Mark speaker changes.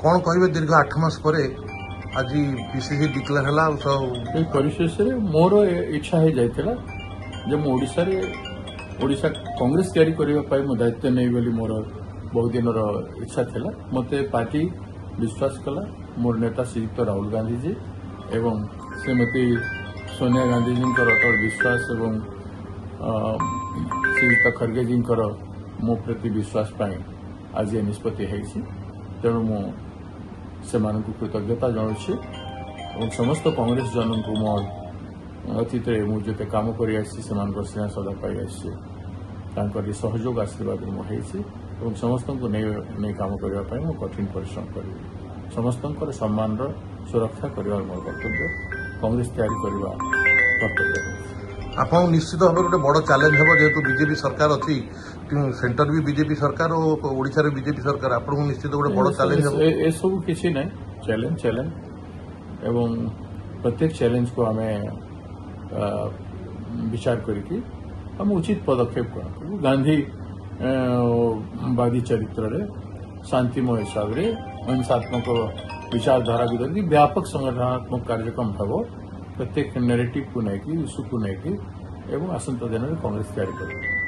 Speaker 1: कौन कहे दीर्घ 8 मास पर आज पीसीसी डिक्लेयर है
Speaker 2: परिशेष मोर इच्छा हो जाता जब ओडिशा कांग्रेस तैयारी करने मो दायित्व नहीं बोली मोर बहुत दिन इच्छा था मत पार्टी विश्वास कला मोर नेता श्रीयुक्त राहुल गांधी जी एवं श्रीमती सोनिया गांधी जी विश्वास एवं श्रीयुक्त खड़गे जी मो प्रति विश्वास पाई आज ये निष्पत्ति तेणु मु से कृतज्ञता जनाऊँगी और समस्त कांग्रेस जन को मो अतीत मुझे काम कर स्नेह सदा पाई सहयोग आशीर्वाद मुझे समस्त को नहीं काम करने मु कठिन परिश्रम करी समस्त सम्मान सुरक्षा करने मोर कर्तव्य कांग्रेस तैयारी करने कर्तव्य
Speaker 1: आप निश्चित भाव गोटे बड़ चैलेंज हम जेहेतु बीजेपी सरकार अच्छी सेंटर भी बीजेपी सरकार और ओडिशा रे बीजेपी सरकार आपको निश्चित गोटे बड़ चैलेंज हम
Speaker 2: ए सब किसी ना चैलेंज एवं प्रत्येक चैलेंज को हमें विचार करके हम उचित पदक्षेप करूँ गांधी वादी चरित्र रे शांतिमय हिसाब से अहिंसात्मक विचारधारा विरोधी व्यापक संगठनात्मक कार्यक्रम हम प्रत्येक नेरेटिव को लेकिन इश्यू को लेकिन एवं आसंता दिन में कांग्रेस तैयारी करें।